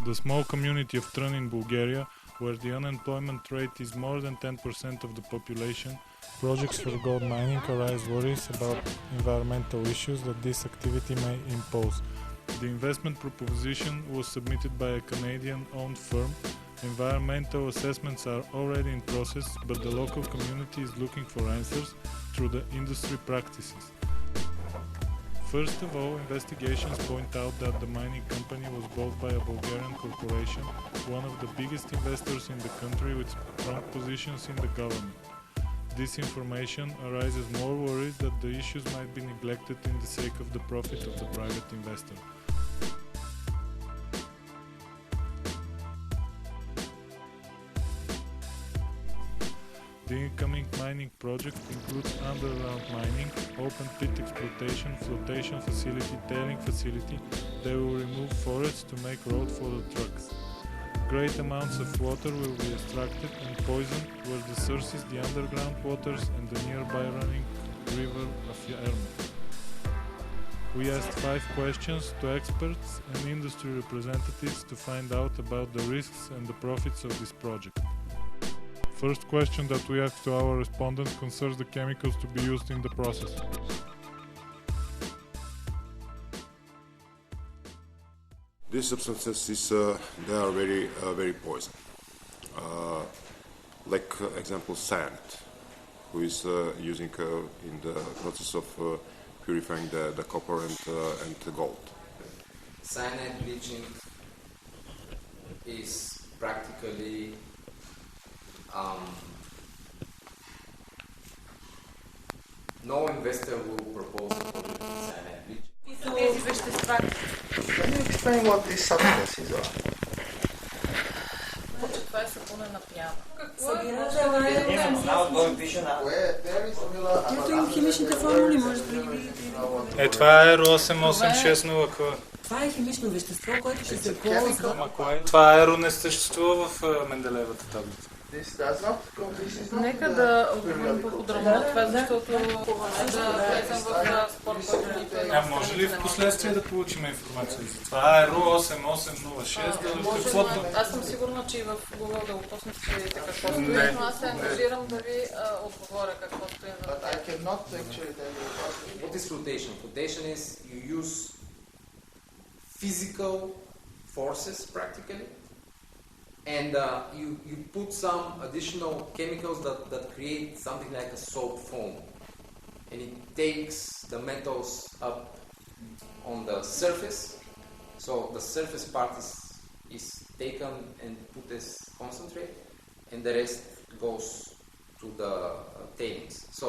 The small community of Trun in Bulgaria, where the unemployment rate is more than 10% of the population, projects for gold mining arise worries about environmental issues that this activity may impose. The investment proposition was submitted by a Canadian-owned firm. Environmental assessments are already in process, but the local community is looking for answers through the industry practices. First of all, investigations point out that the mining company was bought by a Bulgarian corporation, one of the biggest investors in the country with strong positions in the government. This information arises more worries that the issues might be neglected in the sake of the profit of the private investor. The incoming mining project includes underground mining, open pit exploitation, flotation facility, tailing facility. They will remove forests to make road for the trucks. Great amounts of water will be extracted and poisoned, where the source is the underground waters and the nearby running river of Erma. We asked 5 questions to experts and industry representatives to find out about the risks and the profits of this project. First question that we asked to our respondents concerns the chemicals to be used in the process. These substances they are very poison. Like example cyanide, who is using in the process of purifying the copper and the gold. Cyanide bleaching is practically no investor will propose a project with cyanide bleaching. Can you explain what these substances are? Това е сапунена пяна. Ето им химичните формули, може да ги видите. Това е RO8860Q. Това е химично вещество, което ще се ползва. Това аеро не съществува в Менделеевата таблица. Нека да отговорим по-подробно на това, защото да влезем в спор, който може ли в последствие да получим информация за това? RO8806, аз съм сигурна, че и в Google да го пуснете, ще видите какво стои, но аз се ангажирам да ви отговоря какво стои за това. What is flotation? Flotation is you use physical forces practically, and you put some additional chemicals that create something like a salt foam, and it takes the metals up on the surface, so the surface part is taken and put as concentrate, and the rest goes to the tailings. So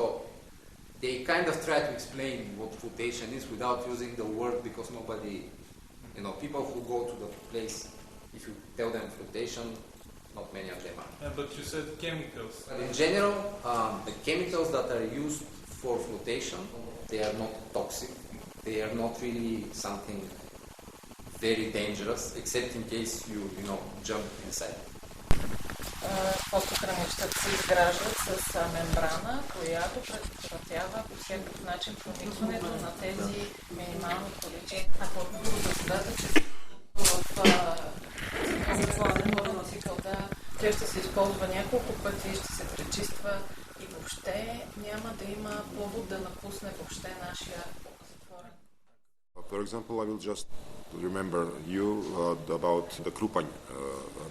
they kind of try to explain what flotation is without using the word, because nobody, people who go to the place, if you tell them flotation, not many of them are. Yeah, but you said chemicals. But in general, the chemicals that are used for flotation, they are not toxic. They are not really something very dangerous, except in case you jump inside. Фотохранилищата се изграждат с мембрана, която предотвратява по всякакъв начин проникването на тези минимални количества. По-друго за съдата, че в цикъл, тя ще се използва няколко пъти, ще се пречиства и въобще няма да има повод да напусне въобще нашия затворен. For example, I will just remember you about the Krupanj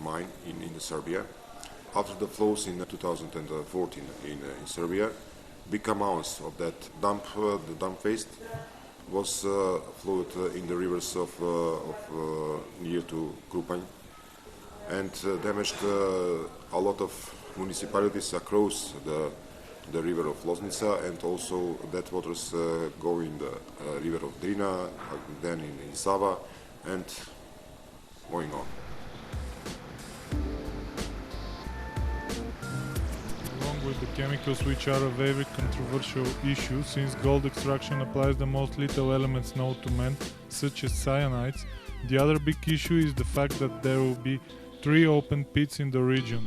mine in Serbia. After the flows in 2014 in Serbia, big amounts of that the dump waste was flowed in the rivers of near to Krupanj and damaged a lot of municipalities across the river of Loznica, and also that waters go in the river of Drina, then in Sava, and going on. Along with the chemicals, which are a very controversial issue, since gold extraction applies the most lethal elements known to man, such as cyanides, the other big issue is the fact that there will be 3 open pits in the region.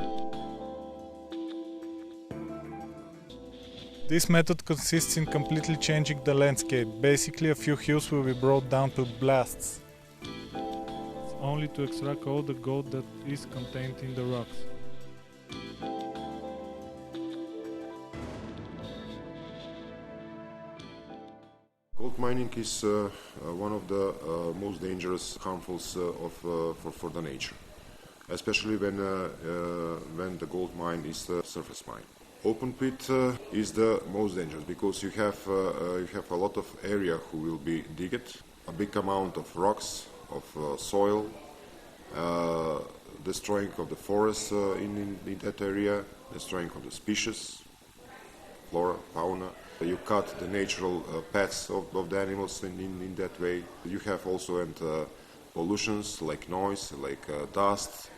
This method consists in completely changing the landscape. Basically, a few hills will be brought down to blasts. only to extract all the gold that is contained in the rocks. Gold mining is one of the most dangerous, harmful for the nature, especially when the gold mine is a surface mine. Open pit is the most dangerous because you have a lot of area who will be digged, a big amount of rocks, of soil, destroying of the forest in that area, destroying of the species, flora, fauna. You cut the natural paths of the animals in that way. You have also pollutions like noise, like dust,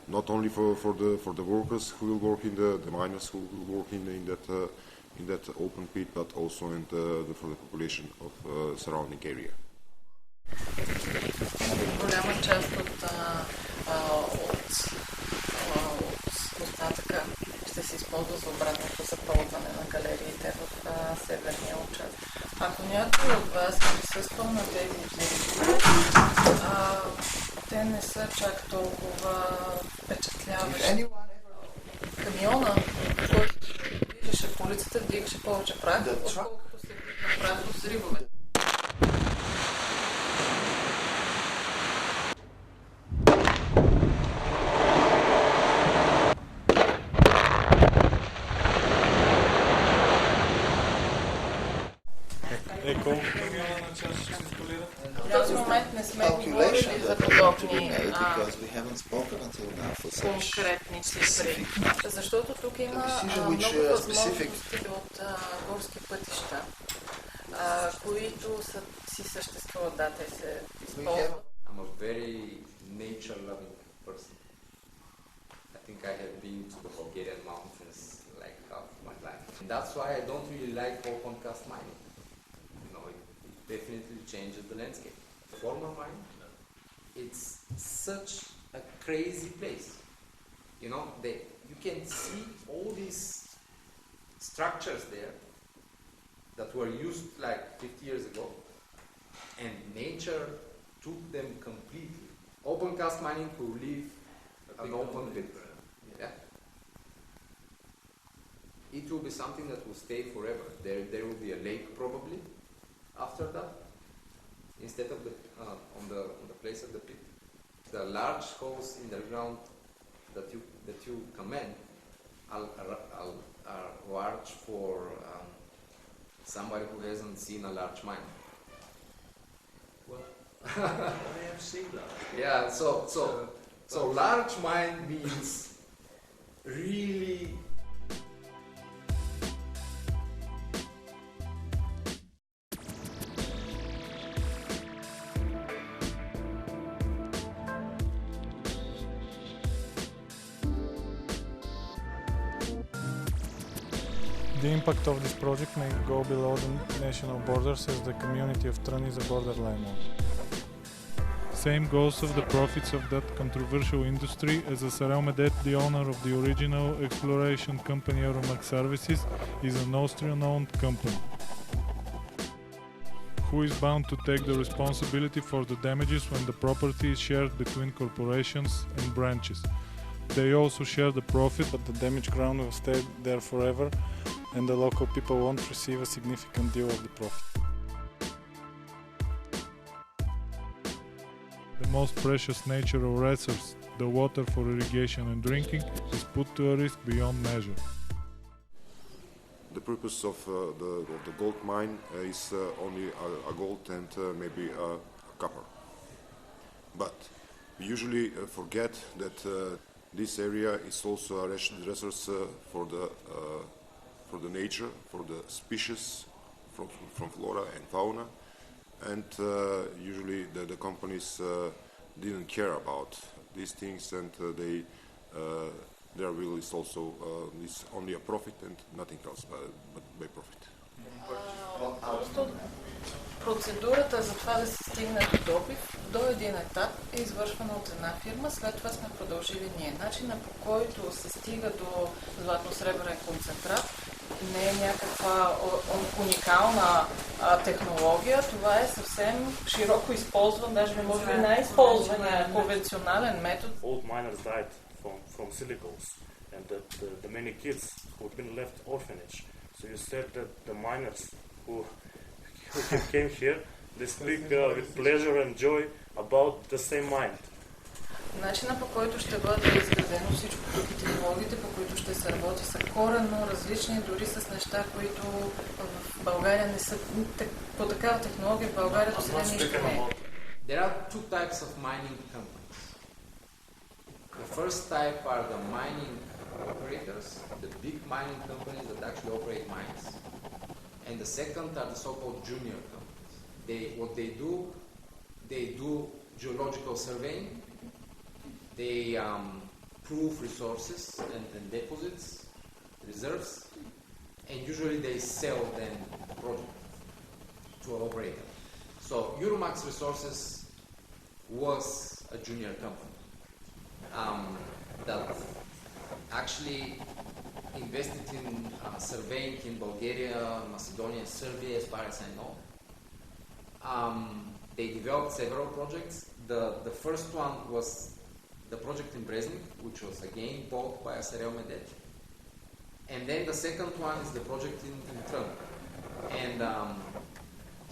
not only for the workers who will work in the miners who will work in that open pit, but also for the population of surrounding area. Голяма част от остатъка ще се използва за обратното запълване на галериите в северния участък. Ако някой от вас е присъствал на тези взривове, те не са чак толкова впечатляващи. Камиона, който движеше по улицата, вдигаше повече прах, отколкото се вдигна прах от взривове. В този момент не сме говорили за подобни конкретни цифри, защото тук има много възможности от горски пътища, които си съществуват, да, те се използват. I'm a very nature-loving person. I think I have been to the Bulgarian mountains like half my life. And that's why I don't really like open cast mining. It definitely changes the landscape. Former mine, it's such a crazy place. You can see all these structures there that were used like 50 years ago, and nature took them completely. Open cast mining will leave an open pit. Yeah. It will be something that will stay forever. There will be a lake probably after that, instead of on the place of the pit. The large holes in the ground that you commend are large for somebody who hasn't seen a large mine. Well, I have seen that. Yeah, so large mine means really. The impact of this project may go below the national borders, as the community of Trun is a borderline one. Same goes of the profits of that controversial industry, as Sarelmedet, the owner of the original exploration company Euromax Services, is an Austrian-owned company, who is bound to take the responsibility for the damages when the property is shared between corporations and branches. They also share the profit, but the damaged ground will stay there forever, and the local people won't receive a significant deal of the profit. The most precious natural resource, the water for irrigation and drinking, is put to a risk beyond measure. The purpose of the gold mine is only a gold and maybe a copper. But we usually forget that this area is also a resource for the nature, for the species, from flora and fauna, and usually the companies didn't care about these things, and their will is also is only a profit and nothing else but by profit. Процедурата за това да се стигне до добив до един етап е извършвана от една фирма, след това сме продължили ние. Начина, по който се стига до златно-сребърен концентрат, не е някаква уникална технология. Това е съвсем широко използван, даже може би най-използвания конвенционален метод. Old miners died from silicals, and the many kids who've been left orphanage. So you said that the miners who came here, they speak with pleasure and joy about the same mind. Начина, по който ще бъде изградено всичко тук и технологиите, по които ще се работи, са коренно различни, дори с неща, които в България не са... По такава технология в България до сега нищо не е. There are two types of mining companies. The first type are the mining operators, the big mining companies that actually operate mines. And the second are the so-called junior companies. What they do geological surveying. They prove resources and deposits, reserves, and usually they sell then project to an operator. So Euromax Resources was a junior company that actually invested in surveying in Bulgaria, Macedonia, Serbia, as far as I know. They developed several projects. The first one was the project in Breznik, which was again bought by Asarel Medet. And then the second one is the project in Trun. And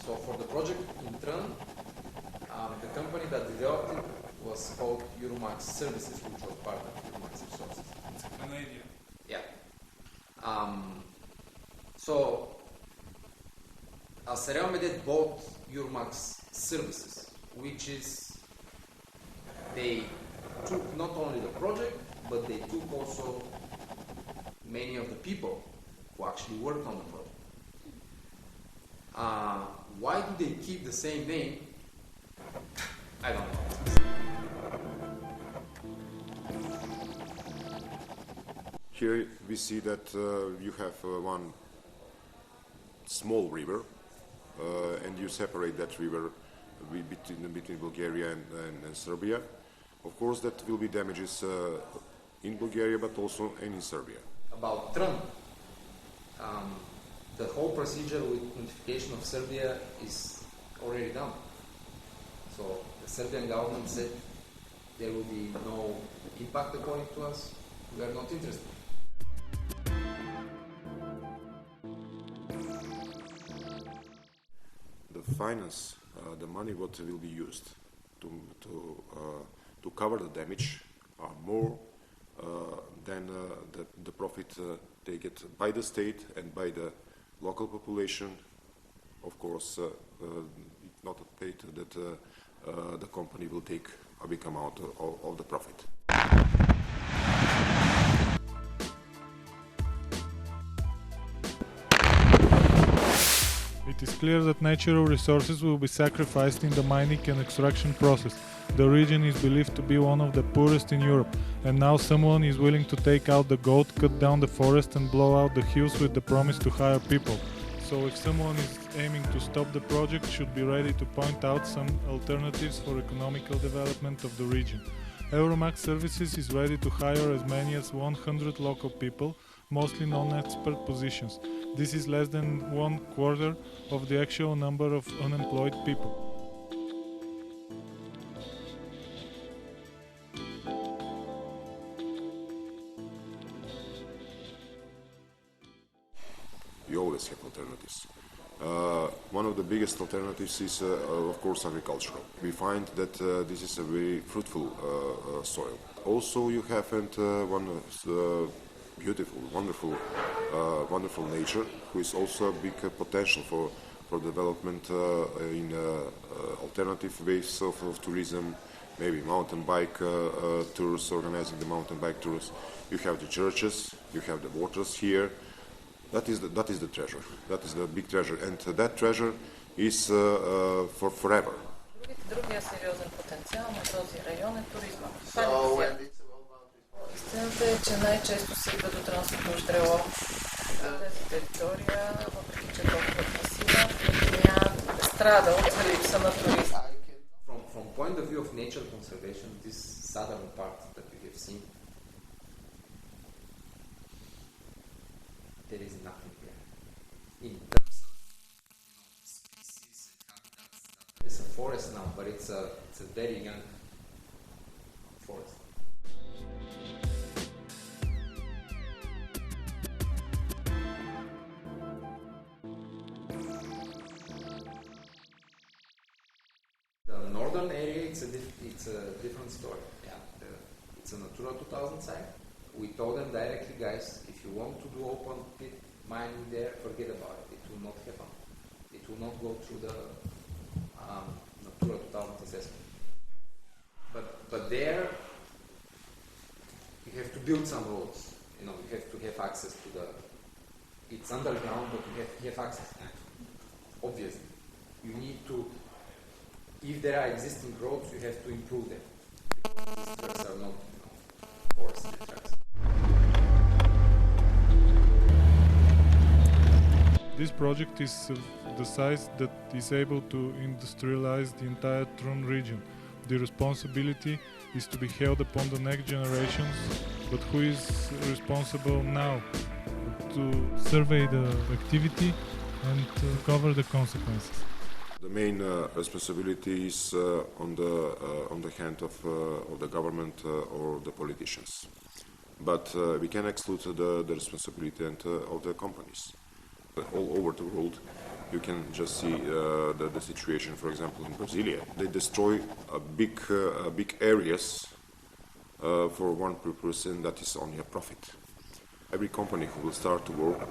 so for the project in Trun, the company that developed it was called Euromax Services, which was part of Euromax Resources. It's Canadian. Yeah. So Asarel Medet bought Euromax Services, which is they took not only the project, but they took also many of the people who actually worked on the project. Why do they keep the same name? I don't know. Here we see that you have one small river, and you separate that river between Bulgaria and Serbia. Of course, that will be damages in Bulgaria, but also in Serbia. About Trun, the whole procedure with notification of Serbia is already done. So the Serbian government said there will be no impact according to us. We are not interested. The finance, the money what will be used to cover the damage are more than the profit they get by the state and by the local population. Of course, it's not paid that the company will take a big amount of the profit. It is clear that natural resources will be sacrificed in the mining and extraction process. The region is believed to be one of the poorest in Europe, and now someone is willing to take out the gold, cut down the forest and blow out the hills with the promise to hire people. So if someone is aiming to stop the project, should be ready to point out some alternatives for economical development of the region. Euromax Services is ready to hire as many as 100 local people, mostly non-expert positions. This is less than 1/4 of the actual number of unemployed people. You always have alternatives. One of the biggest alternatives is, of course, agricultural. We find that this is a very fruitful soil. Also, you have one beautiful, wonderful nature, who is also a big potential for development in alternative ways of tourism, maybe mountain bike tours, organizing the mountain bike tours. You have the churches, you have the waters here. That is the treasure. That is the big treasure, and that treasure is for forever. Другия сериозен потенциал на този район е туризма. Истината е, че най-често се идва до транспортно ждрело на тази територия, въпреки че е толкова красива, няма страда от липса на туристи. From point of view of nature conservation, this southern part that we have seen, there is nothing there. In terms of forest now, but it's a very young forest. The northern area, it's a different story. Yeah, it's a Natura 2000 site. We told them directly, guys, if you want to do open pit mining there, forget about it. It will not happen. It will not go through the Natura 2000 assessment. But there, you have to build some roads. You know, you have to have access to the. It's underground, but you have access. Obviously, you need to. If there are existing roads, you have to improve them. These tracks are not, forestry tracks. This project is the size that is able to industrialize the entire Trun region. The responsibility is to be held upon the next generations, but who is responsible now to survey the activity and cover the consequences? The main responsibility is on the hand of the government or the politicians, but we can exclude the responsibility of the companies. All over the world, you can just see the situation. For example, in Brasilia, they destroy big areas for one purpose, and that is only a profit. Every company who will start to work,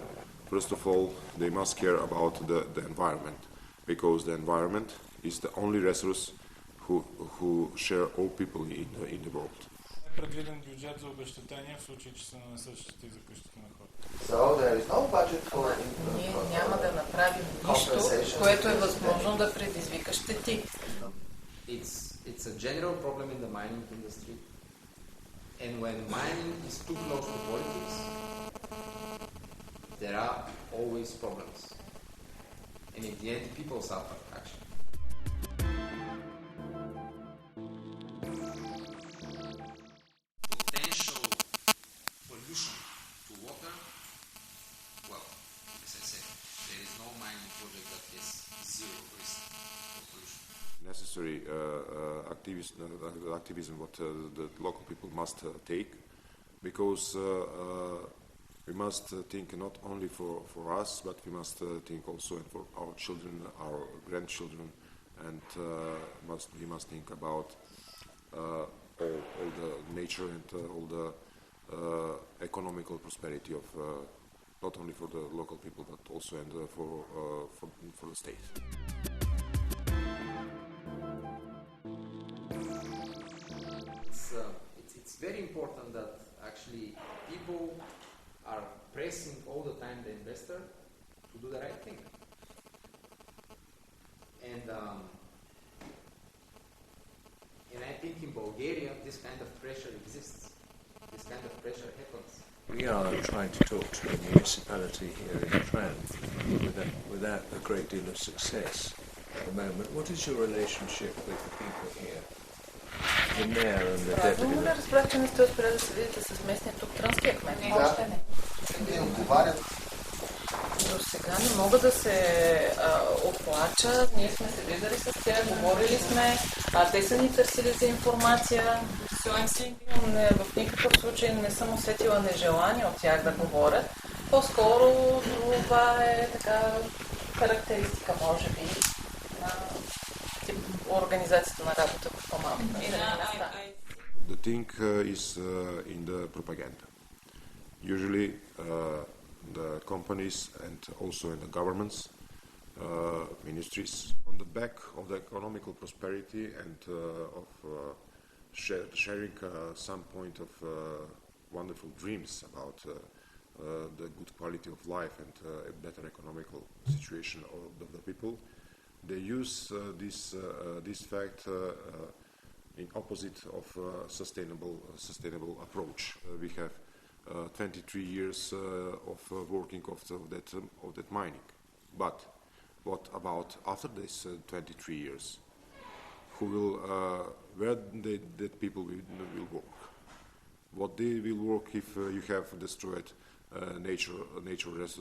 first of all, they must care about the environment, because the environment is the only resource who share all people in the world. Предвиден бюджет за обезщетение в случай, че се нанесат щети за къщите на хората. So there is no budget for Ние няма да направим нищо, което е възможно да предизвика щети. It's a general problem in the mining industry, and when mining is too close to politics, there are always problems, and in the end, people suffer actually. Potential pollution to water, well, as I said, there is no mining project that has zero risk of pollution. Necessary activism what the local people must take, because we must think not only for us, but we must think also for our children, our grandchildren, and we must think about all the nature and all the economical prosperity of not only for the local people, but also and for the state. It's very important that actually people are pressing all the time the investor to do the right thing. And I think in Bulgaria this kind of pressure exists. This kind of pressure happens. We are trying to talk to a municipality here in Trun without a great deal of success at the moment. What is your relationship with the people here? The mayor and the Правилно ли deputy? разбрах, че не сте успели да се видите с местния тук трънския кмет? Още не. Те отговарят. До сега не мога да се оплача. Ние сме се виждали с тях, говорили сме, те са ни търсили за информация. В никакъв случай не съм усетила нежелание от тях да говорят. По-скоро това е така характеристика, може би, на организацията на работа в по-малко места. The thing is in the propaganda. Usually the companies and also in the governments, ministries, on the back of the economical prosperity and of sharing some point of wonderful dreams about the good quality of life and a better economical situation of the people, they use this fact in opposite of sustainable approach. We have 23 years of working of that mining, but what about after this 23 years? Where that people will work? What they will work if you have destroyed nature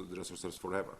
resources forever?